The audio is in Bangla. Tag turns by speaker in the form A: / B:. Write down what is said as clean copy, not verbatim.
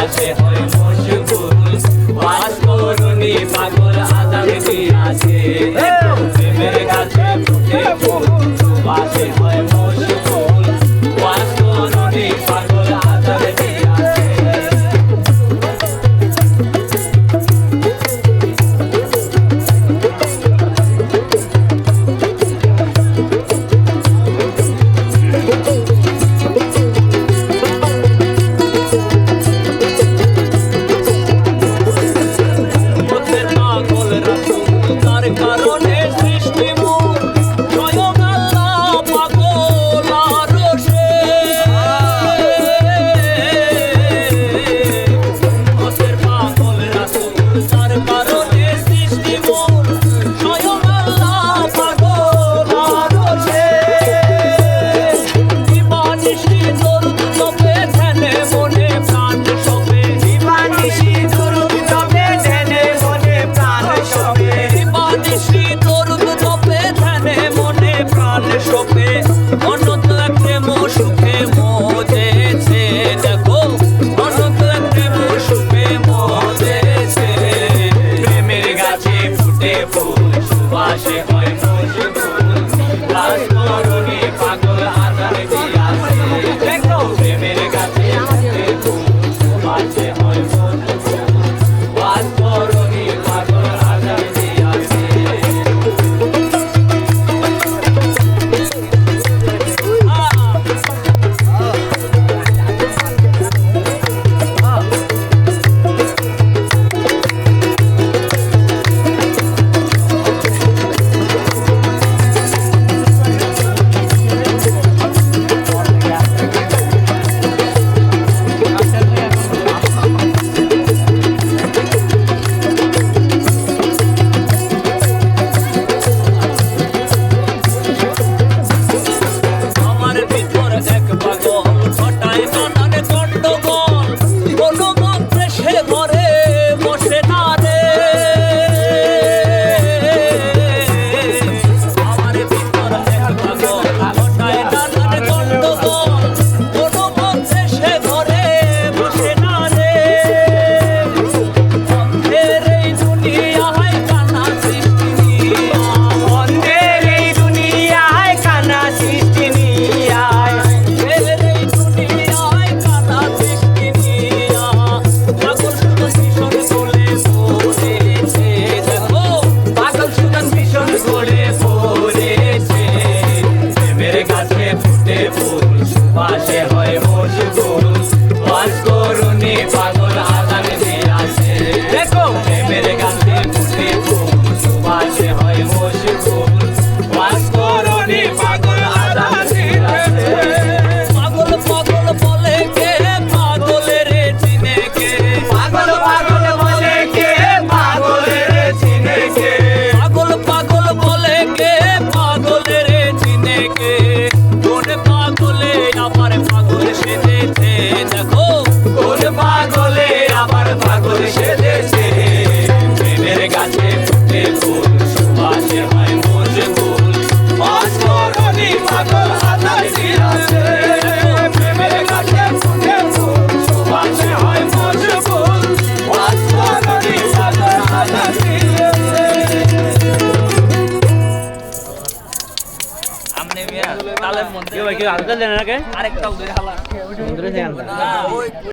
A: সুবাসে হয় মশগুল ওয়াজ করুনি পাগল আজান দিয়াছে প্রেমের গাছে ফুটে ফুল সুবাসে হয় মশগুল ওয়াজ করুনি পাগল আজান দিয়াছে কারণে সৃষ্টি মূল স্বয়ং আল্লাহ পাগল আরশে হকের পাগল রাসূল তার কারণে সৃষ্টি মূল স্বয়ং আল্লাহ পাগল আরশে দিবানিশি দরুদ জপে ধ্যানে মনে প্রাণ শোভে দিবানিশি দরুদ জপে ধ্যানে মনে প্রাণ শোভে শ্রী দরুদ জপে ধ্যানে মনে প্রাণ শোভে অনন্ত প্রেম সুখে মজেছে দেখো অনন্ত প্রেম সুখে মজেছে প্রেমের গাছে ফুটে ফুল সুবাসে হয় মশগুল রাজ করুনি পাগল আজান দিয়াছে দেখো প্রেমের গাছে ফুটে ফুল সুবাসে হয় মশগুল রাজ করুনি পাগল আজান দিয়াছে সুবাসে হয় মশগুল ওয়াজ করুনি পাগল আজান দিয়াছে দেখো প্রেমের গাছে ফুটে ফুল সুবাসে হয় মশগুল ওয়াজ করুনি পাগল আজান দিয়াছে পাগল পাগল বলে কে পাগলের চিনে কে পাগল পাগল বলে কে পাগলের চিনে কে পাগল পাগল বলে কে পাগলের চিনে কে পাগলে আবার পাগল সেজেছে দেখো কোন পাগলে আবার পাগল সেজেছে প্রেমের গাছে ফুটে ফুল সুবাসে হয় মশগুল ওয়াজ করুনি পাগল আজান দিয়াছে প্রেমের গাছে ফুটে ফুল সুবাসে হয় মশগুল ওয়াজ করুনি পাগল আজান দিয়াছে আমনে মিয়া তালের মধ্যে কেউ আলকা দেন নাকি আরেকটাও ধরে হালা